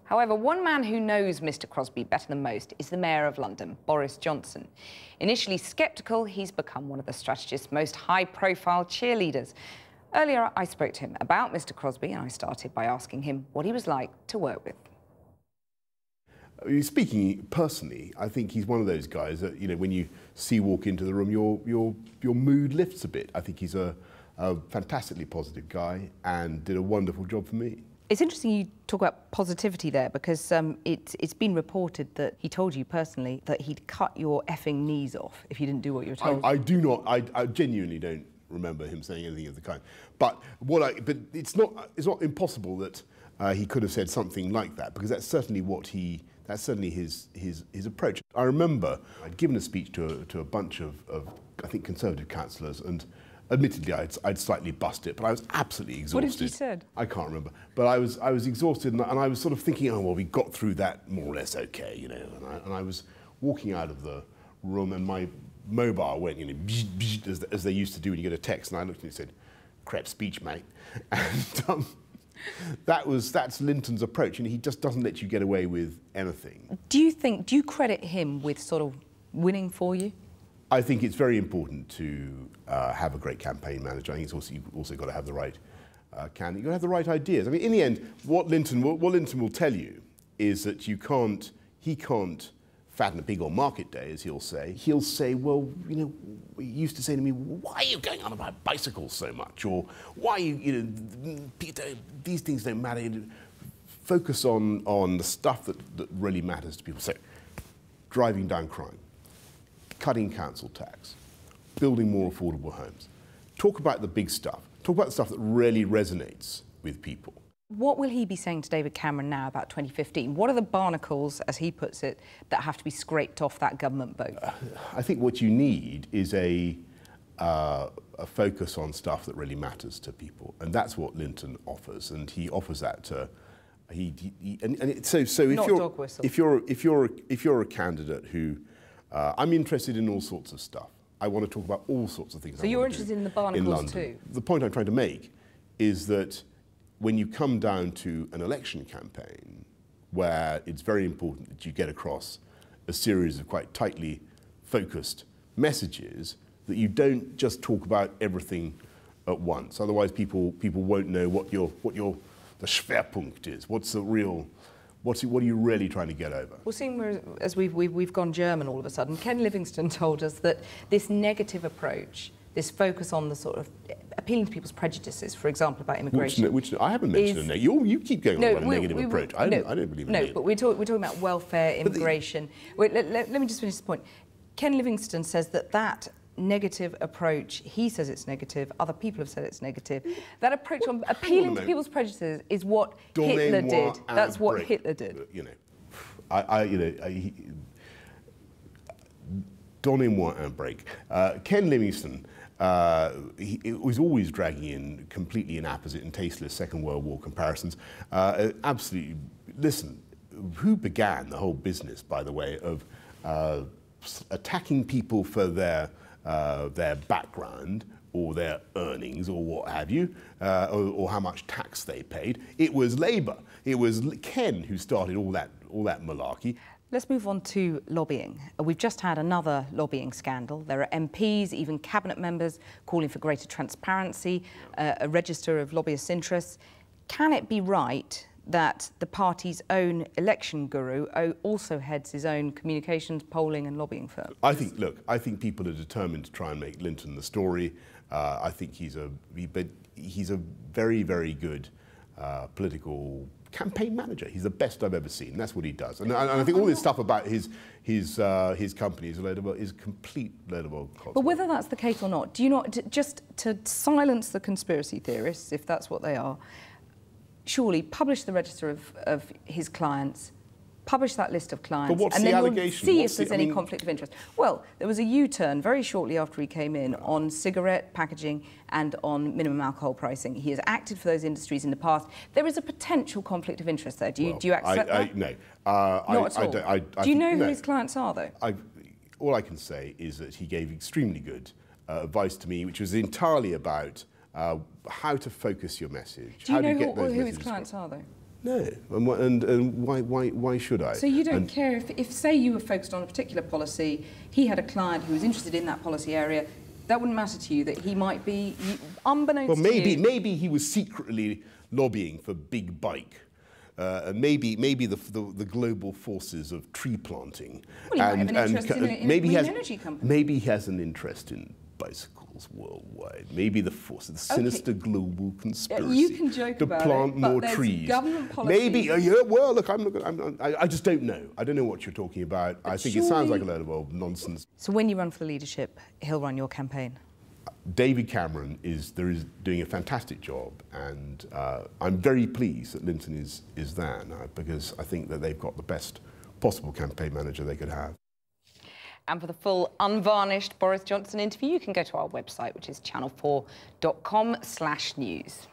However, one man who knows Mr. Crosby better than most is the Mayor of London, Boris Johnson. Initially sceptical, he's become one of the Strategist's most high-profile cheerleaders. Earlier, I spoke to him about Mr. Crosby, and I started by asking him what he was like to work with. Speaking personally, I think he's one of those guys that, you know, when you see walk into the room, your mood lifts a bit. I think he's a fantastically positive guy and did a wonderful job for me. It's interesting you talk about positivity there, because it's been reported that he told you personally that he'd cut your effing knees off if you didn't do what you were told. I do not. I genuinely don't remember him saying anything of the kind. But it's not impossible that he could have said something like that, because that's certainly his approach. I remember I'd given a speech to a bunch of I think Conservative councillors, and admittedly I'd slightly bust it, but I was absolutely exhausted. What did you say? I can't remember, but I was exhausted, and I was sort of thinking, oh well, we got through that more or less okay, you know. And I was walking out of the room, and my mobile went, you know, as they used to do when you get a text, and I looked and said, "Crap speech, mate," and. That's Lynton's approach, and he just doesn't let you get away with anything. Do you credit him with sort of winning for you? I think it's very important to have a great campaign manager. I think you've also got to have the right candidate. You've got to have the right ideas. I mean, in the end, what Lynton will tell you is that he can't fatten a pig on market day, as he'll say. He'll say, well, you know, he used to say to me, why are you going on about bicycles so much? Or why, you know, these things don't matter. Focus on the stuff that really matters to people. So, driving down crime, cutting council tax, building more affordable homes. Talk about the big stuff. Talk about the stuff that really resonates with people. What will he be saying to David Cameron now about 2015? What are the barnacles, as he puts it, that have to be scraped off that government boat? I think what you need is a focus on stuff that really matters to people, and that's what Lynton offers, and he offers that to. So if you're a candidate who, I'm interested in all sorts of stuff. I want to talk about all sorts of things. So you're interested in the barnacles too? The point I'm trying to make is that when you come down to an election campaign, where it's very important that you get across a series of quite tightly focused messages, that you don't just talk about everything at once. Otherwise, people won't know what the Schwerpunkt is. What are you really trying to get over? Well, seeing as we've gone German all of a sudden, Ken Livingstone told us that this negative approach, this focus on the sort of appealing to people's prejudices, for example, about immigration. Which I haven't mentioned it. You keep going on about a negative approach. I don't believe in it. No, but we're talking about welfare, immigration. Wait, let me just finish this point. Ken Livingstone says that negative approach, he says it's negative, other people have said it's negative. That approach on appealing to people's prejudices is what Hitler did. That's what Hitler did. You know, donnez-moi un break. Ken Livingstone, he was always dragging in completely inapposite and tasteless Second World War comparisons. Absolutely, listen, who began the whole business, by the way, of attacking people for their background or their earnings or what have you, or how much tax they paid? It was Labour. It was Ken who started all that malarkey. Let's move on to lobbying. We've just had another lobbying scandal. There are MPs, even cabinet members, calling for greater transparency, a register of lobbyist interests. Can it be right that the party's own election guru also heads his own communications, polling and lobbying firm? I think people are determined to try and make Lynton the story. I think he's a very, very good political campaign manager. He's the best I've ever seen. That's what he does. And I think all this stuff about his company is complete load of old cosmos. But whether that's the case or not, do you not, just to silence the conspiracy theorists, if that's what they are, surely publish the register of his clients, publish that list of clients, but what's and the then allegation? We'll see if there's any conflict of interest. Well, there was a U-turn very shortly after he came in on cigarette packaging and on minimum alcohol pricing. He has acted for those industries in the past. There is a potential conflict of interest there. Do you accept that? No. Not at all. Do you know who his clients are, though? All I can say is that he gave extremely good advice to me, which was entirely about how to focus your message. Do you know who his clients are, though? No, and why should I? So you don't care if, say, you were focused on a particular policy, he had a client who was interested in that policy area, that wouldn't matter to you, that he might be, unbeknownst to you... Well, maybe he was secretly lobbying for big bike. Maybe the global forces of tree planting. Well, he might have an interest in a green energy company. Maybe he has an interest in bicycles worldwide. Maybe the force of the sinister global conspiracy you can joke to about plant it, but more there's trees. Government policy. Maybe. Yeah. Well, look, I just don't know. I don't know what you're talking about. I think it sounds like a load of old nonsense. So when you run for the leadership, he'll run your campaign. David Cameron is doing a fantastic job, and I'm very pleased that Lynton is there now, because I think that they've got the best possible campaign manager they could have. And for the full unvarnished Boris Johnson interview, you can go to our website, which is channel4.com/news.